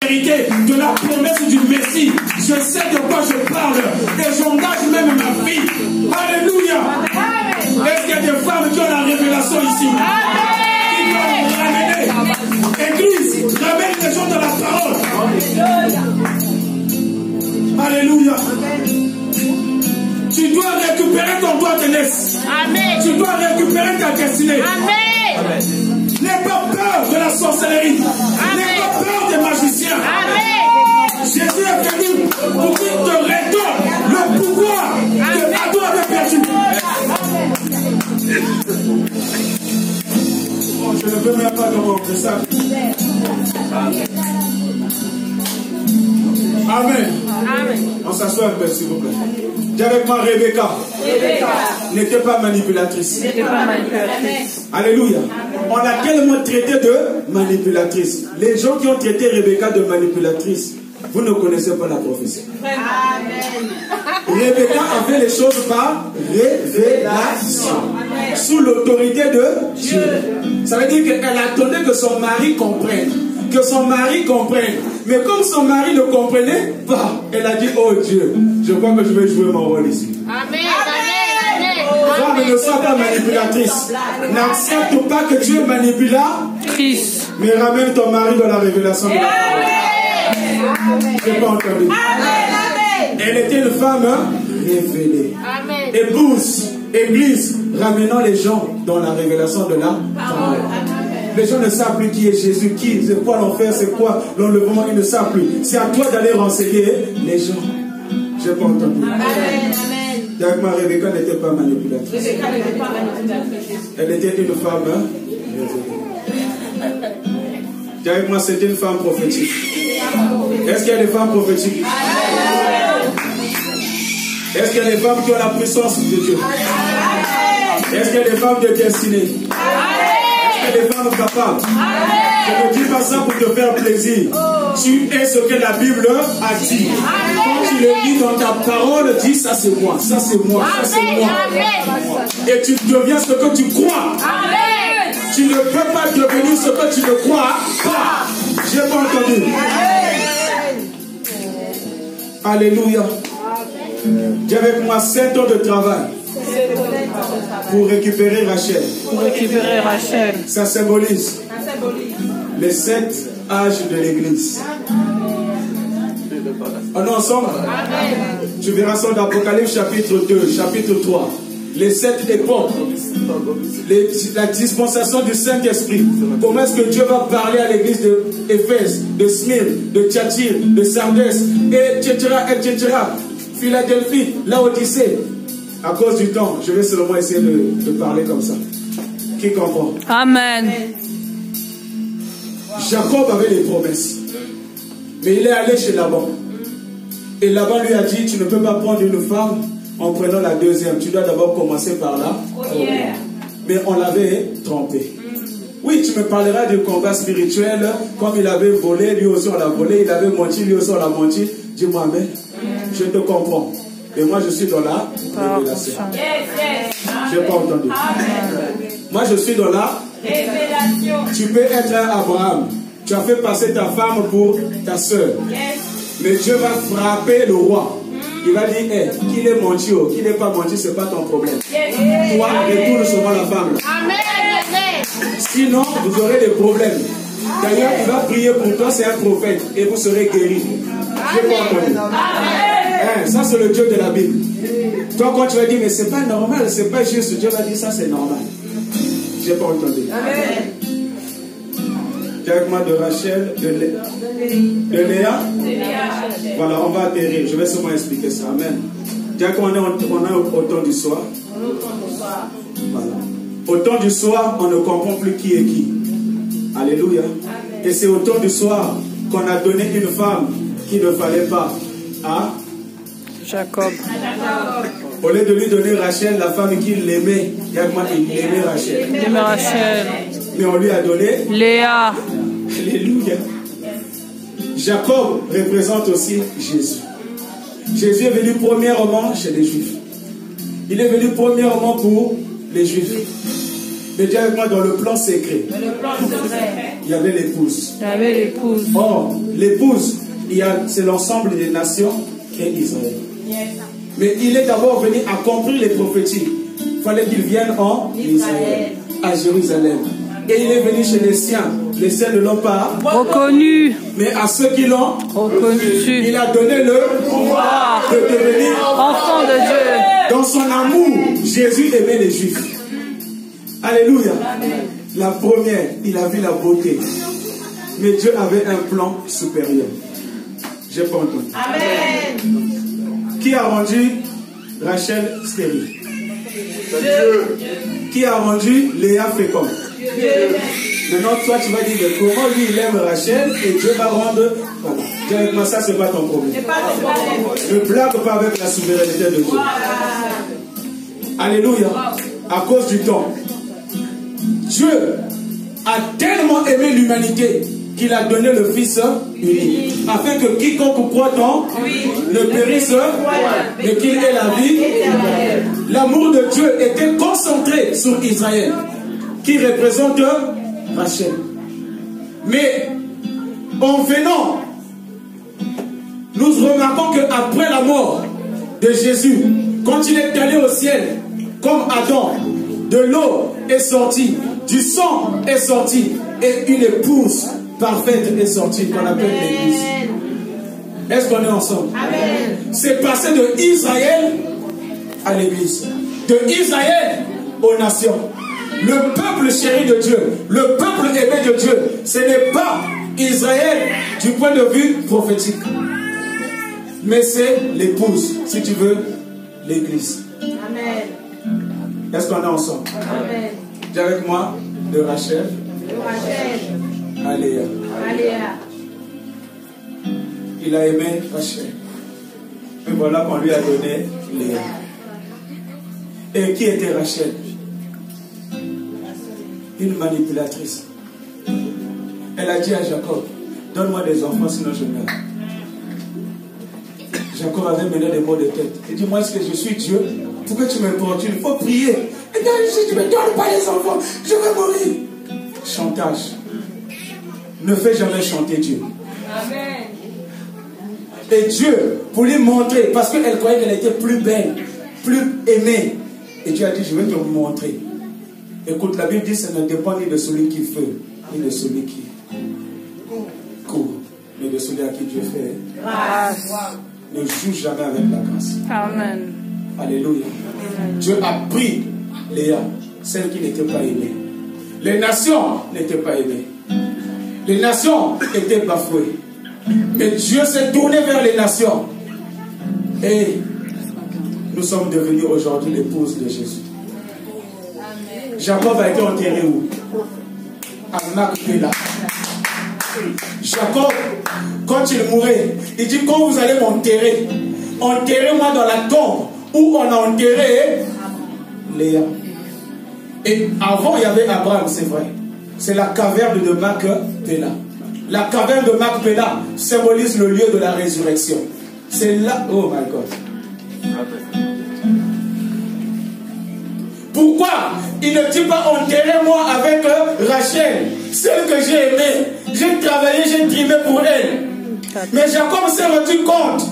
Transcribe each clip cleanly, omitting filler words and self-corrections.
de la promesse du Messie. Je sais de quoi je parle et j'engage même ma vie. Alléluia. Est-ce qu'il y a des femmes qui ont la révélation ici? Qui doivent ramener? Église, ramène les gens de la parole. Alléluia. Tu dois récupérer ton droit de naissance. Tu dois récupérer ta destinée. Amen. N'aie pas peur de la sorcellerie. N'aie pas peur des magiciens. Jésus est venu pour qu'il te redonne le pouvoir que Adam avait perdu. Je ne veux même pas dans mon message. Amen. On s'assoit un peu, s'il vous plaît. Dis avec moi, Rebecca. N'était pas manipulatrice. Alléluia. On a tellement traité de manipulatrice. Les gens qui ont traité Rebecca de manipulatrice, vous ne connaissez pas la prophétie. Amen. Rebecca a fait les choses par révélation. Sous l'autorité de Dieu. Ça veut dire qu'elle attendait que son mari comprenne. Que son mari comprenne. Mais comme son mari ne comprenait pas, elle a dit, oh Dieu, je crois que je vais jouer mon rôle ici. Amen. Femme, ne sois pas manipulatrice. N'accepte pas que tu es manipulatrice. Mais ramène ton mari dans la révélation de la parole. Je n'ai pas entendu. Elle était une femme révélée. Épouse, église, ramenant les gens dans la révélation de la parole. Les gens ne savent plus qui est Jésus, c'est quoi l'enfer, c'est quoi l'enlèvement, ils ne savent plus. C'est à toi d'aller renseigner les gens. Je n'ai pas entendu. Donc ma Rebecca n'était pas manipulatrice. Elle était une femme révélée. Avec moi, c'était une femme prophétique. Est-ce qu'il y a des femmes prophétiques? Est-ce qu'il y a des femmes qui ont la puissance de Dieu? Est-ce qu'il y a des femmes de destinée? Est-ce qu'il y a des femmes capables? Je ne dis pas ça pour te faire plaisir. Tu es ce que la Bible a dit. Quand tu le lis dans ta parole, dis ça c'est moi, ça c'est moi, ça c'est moi. Et tu deviens ce que tu crois. Tu ne peux pas devenir ce que tu ne crois pas. J'ai pas entendu. Alléluia. Dis avec moi 7 ans de travail pour récupérer Rachel. Ça symbolise les 7 âges de l'église. On est ensemble? Tu verras ça dans Apocalypse chapitre 2, chapitre 3. Les 7 époques, la dispensation du Saint-Esprit. Comment est-ce que Dieu va parler à l'église d'Éphèse, de Smyrne, de Thyatire, de Sardès, etc., etc. Philadelphie, Laodicée. À cause du temps, je vais seulement essayer de parler comme ça. Qui comprend? Amen. Jacob avait des promesses. Mais il est allé chez Laban. Et Laban lui a dit, tu ne peux pas prendre une femme en prenant la deuxième. Tu dois d'abord commencer par là. Mais on l'avait trompé. Oui, tu me parleras du combat spirituel. Comme il avait volé, lui aussi on l'a volé. Il avait menti, lui aussi on l'a menti. Dis-moi, mais je te comprends. Et moi je suis dans la révélation. Je n'ai pas entendu. Moi je suis dans la révélation. Tu peux être un Abraham. Tu as fait passer ta femme pour ta soeur. Mais Dieu va frapper le roi. Il va dire, hey, qu'il est menti ou qu'il n'est pas menti, ce n'est pas ton problème. Toi, retourne seulement la femme. Sinon, vous aurez des problèmes. D'ailleurs, il va prier pour toi, c'est un prophète. Et vous serez guéris. Je n'ai pas entendu. Ça, c'est le Dieu de la Bible. Toi, quand tu vas dire, mais c'est pas normal, c'est pas juste, Dieu va dire, ça, c'est normal. Je n'ai pas entendu. Amen. Avec moi de Rachel, de Léa. Voilà, on va atterrir. Je vais seulement expliquer ça. Amen. Déjà qu'on est au temps du soir. Voilà. Au temps du soir, on ne comprend plus qui est qui. Alléluia. Et c'est au temps du soir qu'on a donné une femme qui ne fallait pas à Jacob. Au lieu de lui donner Rachel, la femme qu'il aimait, il aimait Rachel. Mais on lui a donné Léa. Alléluia. Jacob représente aussi Jésus. Jésus est venu premièrement chez les Juifs. Il est venu premièrement pour les Juifs. Mais dis avec moi, dans le plan secret, il y avait l'épouse. Or, l'épouse, c'est l'ensemble des nations et Israël. Mais il est d'abord venu accomplir les prophéties. Il fallait qu'il vienne en Israël, à Jérusalem. Et il est venu chez les siens. Les siens ne l'ont pas reconnu. Mais à ceux qui l'ont reconnu, il a donné le pouvoir de devenir enfant de Dieu. Dans son amour, Jésus aimait les Juifs. Alléluia. La première, il a vu la beauté. Mais Dieu avait un plan supérieur. J'ai pas entendu. Amen. Qui a rendu Rachel stérile? Qui a rendu Léa féconde? Maintenant, toi, tu vas dire, mais comment lui, il aime Rachel et Dieu va rendre. Voilà. Dis avec moi, ça, c'est pas ton problème. Ne blague pas avec la souveraineté de Dieu. Alléluia. À cause du temps. Dieu a tellement aimé l'humanité qu'il a donné le Fils unique, afin que quiconque croit en ne périsse, mais qu'il ait la vie. L'amour de Dieu était concentré sur Israël, qui représente Rachel. Mais en venant, nous remarquons qu'après la mort de Jésus, quand il est allé au ciel, comme Adam, de l'eau est sortie, du sang est sorti, et une épouse parfaite est sortie, qu'on appelle l'Église. Est-ce qu'on est ensemble? C'est passé de Israël à l'Église, de Israël aux nations. Le peuple chéri de Dieu, le peuple aimé de Dieu, ce n'est pas Israël du point de vue prophétique, mais c'est l'épouse, si tu veux, l'Église. Amen. Est-ce qu'on est ensemble? Amen. Dis avec moi, de Rachel à Léa. Il a aimé Rachel. Mais voilà qu'on lui a donné Léa. Et qui était Rachel? Une manipulatrice. Elle a dit à Jacob, donne-moi des enfants sinon je meurs. Jacob avait mené des mots de tête. Il dit, moi est-ce que je suis Dieu? Pourquoi tu m'importunes? Il faut prier. Et donc, si tu me donnes pas les enfants, je vais mourir. Chantage. Ne fais jamais chanter Dieu. Amen. Et Dieu, pour lui montrer, parce qu'elle croyait qu'elle était plus belle, plus aimée. Et Dieu a dit, je vais te montrer. Écoute, la Bible dit, ça ne dépend ni de celui qui fait, ni de celui qui court, mais de celui à qui Dieu fait grâce. Ne joue jamais avec la grâce. Amen. Alléluia. Amen. Dieu a pris Léa, celle qui n'était pas aimée. Les nations n'étaient pas aimées. Les nations étaient bafouées. Mais Dieu s'est tourné vers les nations. Et nous sommes devenus aujourd'hui l'épouse de Jésus. Jacob a été enterré où? À Macpéla. Jacob, quand il mourait, il dit, quand vous allez m'enterrer, enterrez-moi dans la tombe où on a enterré Léa. Et avant, il y avait Abraham, c'est vrai. C'est la caverne de Macpéla. La caverne de Macpéla symbolise le lieu de la résurrection. C'est là... Oh my God. Pourquoi il ne dit pas enterrez-moi avec Rachel, celle que j'ai aimée. J'ai travaillé, j'ai trimé pour elle. Mais Jacob s'est rendu compte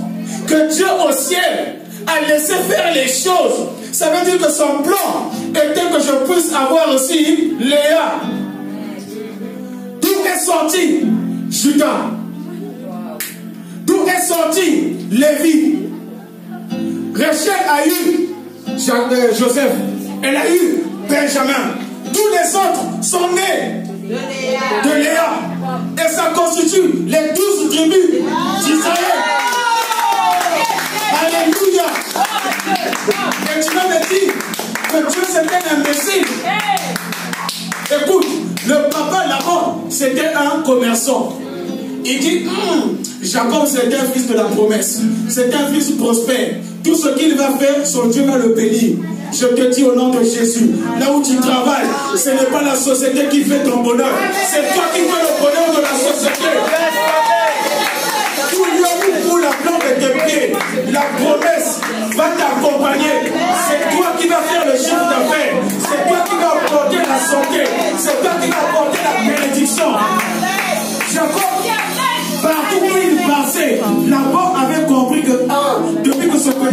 que Dieu au ciel a laissé faire les choses. Ça veut dire que son plan était que je puisse avoir aussi Léa. D'où est sorti Judas? D'où est sorti Lévi? Rachel a eu Joseph. Elle a eu Benjamin. Tous les autres sont nés de Léa. Et ça constitue les 12 tribus d'Israël. Alléluia. Et tu vas me dire que Dieu c'était un imbécile. Écoute, le papa là-bas, c'était un commerçant. Il dit, Jacob c'est un fils de la promesse. C'est un fils prospère. Tout ce qu'il va faire, son Dieu va le bénir. Je te dis au nom de Jésus, là où tu travailles, ce n'est pas la société qui fait ton bonheur. C'est toi qui fais le bonheur de la société. Pour la plante de tes pieds, la promesse va t'accompagner. C'est toi qui vas faire le chiffre d'affaires. C'est toi qui vas porter la santé.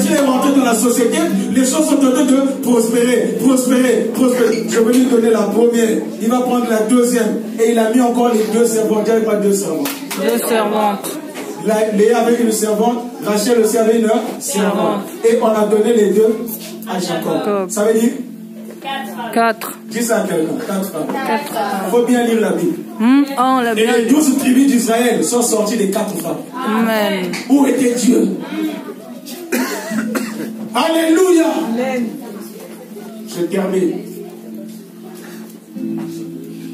Jésus est rentré dans la société, les choses sont en train de prospérer, prospérer, prospérer. Je vais lui donner la première, il va prendre la deuxième, et il a mis encore les deux servantes. Il n'y avait pas deux servantes. Deux servantes. Léa avait une servante, Rachel aussi avait une servante. Et on a donné les deux à Jacob. Ça veut dire 4. Dis ça à quelqu'un. 4 femmes. Il faut bien lire la Bible. Et les 12 tribus d'Israël sont sorties des 4 femmes. Amen. Où était Dieu? Alléluia. Amen. Je termine.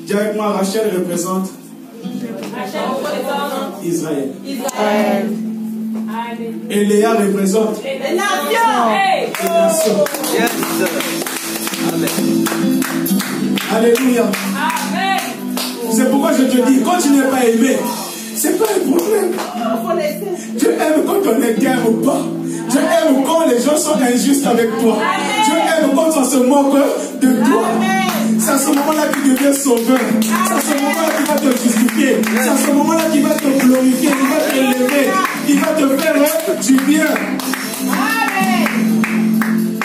Dis avec moi, Rachel représente Israël. Et Léa représente Les nations. les nations. Yes. Amen. Alléluia. C'est pourquoi je te dis, quand tu n'es pas aimé, c'est pas un problème. Dieu aime quand on ne t'aime pas. Dieu aime quand les gens sont injustes avec toi. Dieu aime quand on se moque de toi. C'est à ce moment-là qu'il devient sauveur. C'est à ce moment-là qu'il va te justifier. C'est à ce moment-là qu'il va te glorifier. Il va t'élever. Il va te faire du bien.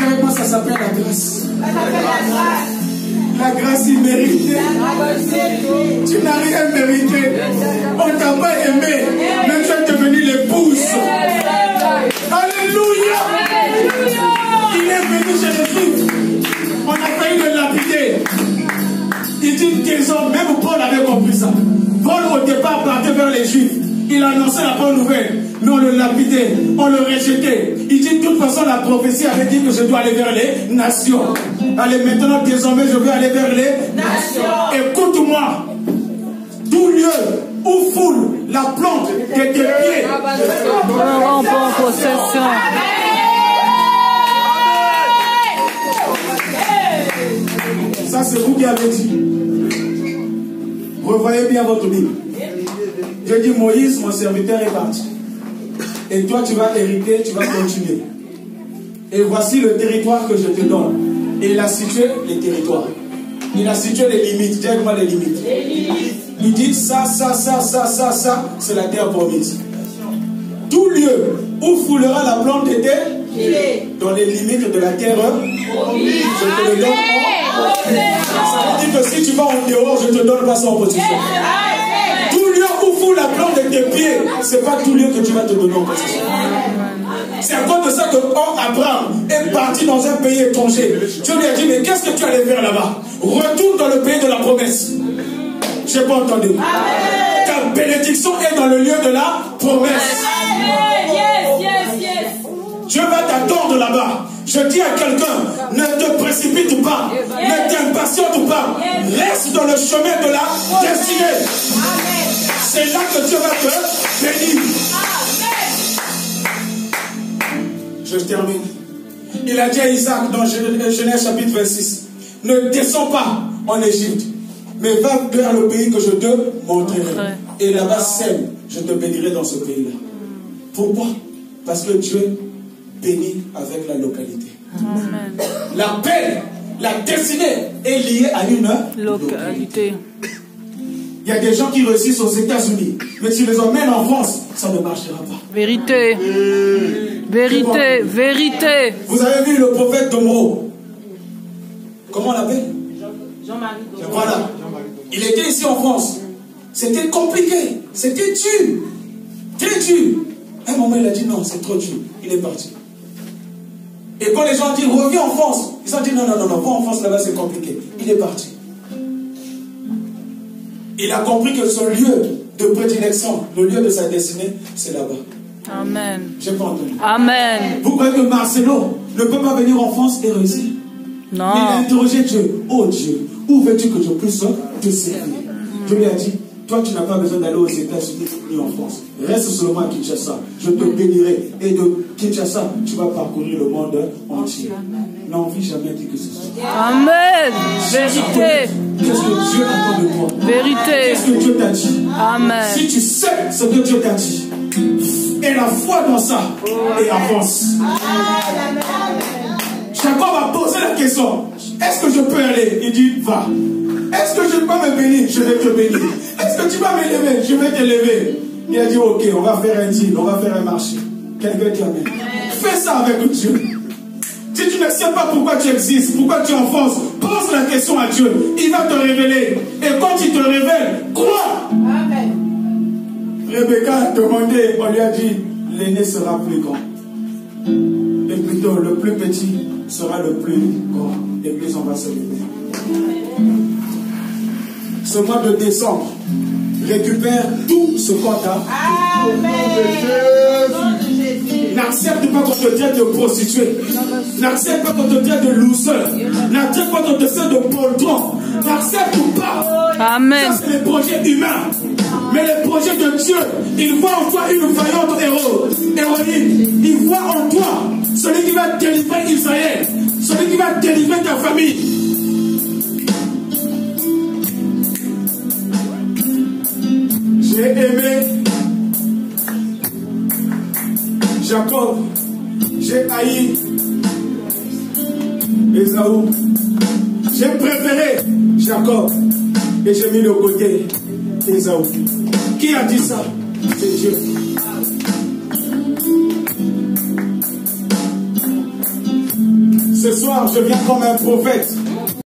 Avec moi, ça s'appelle la grâce. La grâce imméritée. Tu n'as rien mérité. On ne t'a pas aimé. Mais tu es devenu l'épouse. Alléluia. Il est venu chez les Juifs. On a failli le lapider. Il dit qu'ils ont, même Paul avait compris ça. Paul au départ partait vers les Juifs. Il annonçait la bonne nouvelle. Mais on le lapidait, on le rejetait. Il dit de toute façon la prophétie avait dit que je dois aller vers les nations. Allez, maintenant désormais je vais aller vers les nations. Écoute-moi. Tout lieu où foule la plante de tes pieds. En possession. Ça c'est vous qui avez dit. Revoyez bien votre Bible. Je dis Moïse, mon serviteur est parti. Et toi tu vas hériter, tu vas continuer. Et voici le territoire que je te donne. Et il a situé les territoires. Il a situé les limites. Dis avec moi les limites. Il dit ça, c'est la terre promise. Tout lieu où foulera la plante de terre, dans les limites de la terre, je te le donne en. Ça veut dire que si tu vas en dehors, je ne te donne pas ça en possession. Tout lieu où foule la plante de tes pieds, ce n'est pas tout lieu que tu vas te donner en possession. C'est à cause de ça que Abraham est parti dans un pays étranger. Dieu lui a dit, mais qu'est-ce que tu allais faire là-bas? Retourne dans le pays de la promesse. Je n'ai pas entendu. Ta bénédiction est dans le lieu de la promesse. Dieu va t'attendre là-bas. Je dis à quelqu'un, ne te précipite pas, ne t'impatiente pas, reste dans le chemin de la destinée. C'est là que Dieu va te bénir. Je termine. Il a dit à Isaac dans Genèse chapitre 26, ne descends pas en Égypte, mais va vers le pays que je te montrerai. Et là-bas, sème, je te bénirai dans ce pays-là. Pourquoi? Parce que Dieu bénit avec la localité. Amen. La paix, la destinée est liée à une Localité. Il y a des gens qui réussissent aux États-Unis, mais si tu les emmènes en France, ça ne marchera pas. Vérité. Vérité. Vérité. Vous avez vu le prophète Domro? Comment on l'appelle? Jean-Marie. Voilà. Il était ici en France. C'était compliqué. C'était dur. Très dur. À un moment, il a dit non, c'est trop dur. Il est parti. Et quand les gens disent reviens en France, ils ont dit non, va en France, là-bas c'est compliqué. Il est parti. Il a compris que son lieu de prédilection, le lieu de sa destinée, c'est là-bas. Amen. J'ai pas entendu. Amen. Vous croyez que Marcelo ne peut pas venir en France et réussir? Non. Il a interrogé Dieu. Oh Dieu, où veux-tu que je puisse te servir? Dieu lui a dit, toi tu n'as pas besoin d'aller aux États-Unis ni en France. Reste seulement à Kinshasa. Je te bénirai. Et de Kinshasa, tu vas parcourir le monde entier. N'envie jamais dit que ce soit. Amen. Vérité. Qu'est-ce que Dieu attend de toi? Vérité. Qu'est-ce que Dieu t'a dit? Amen. Si tu sais ce que Dieu t'a dit, et la foi dans ça, et avance. Jacob a posé la question, est-ce que je peux aller? Il dit, va. Est-ce que je peux me bénir? Je vais te bénir. Est-ce que tu vas m'élever? Je vais t'élever. Il a dit, ok, on va faire un deal, on va faire un marché. Quelqu'un dit amen. Fais ça avec Dieu. Si tu ne sais pas pourquoi tu existes, pourquoi tu enfonces, pose la question à Dieu. Il va te révéler. Et quand il te révèle, crois. Amen. Rebecca a demandé, on lui a dit, l'aîné sera plus grand. Et plutôt, le plus petit sera le plus grand. L'église, on va se lever. Ce mois de décembre, récupère tout ce qu'on t'a. Amen. N'accepte pas qu'on te dise de prostituer. N'accepte pas qu'on te dise de loser. N'accepte pas qu'on te dise de poltron. N'accepte pas. Amen. Ça, c'est les projets humains. Mais les projets de Dieu, il voit en toi une vaillante héroïne. Il voit en toi celui qui va délivrer Israël. Celui qui va délivrer ta famille. J'ai aimé Jacob, j'ai haï Ésaü, j'ai préféré Jacob et j'ai mis de côté Ésaü. Qui a dit ça? C'est Dieu. Ce soir, je viens comme un prophète.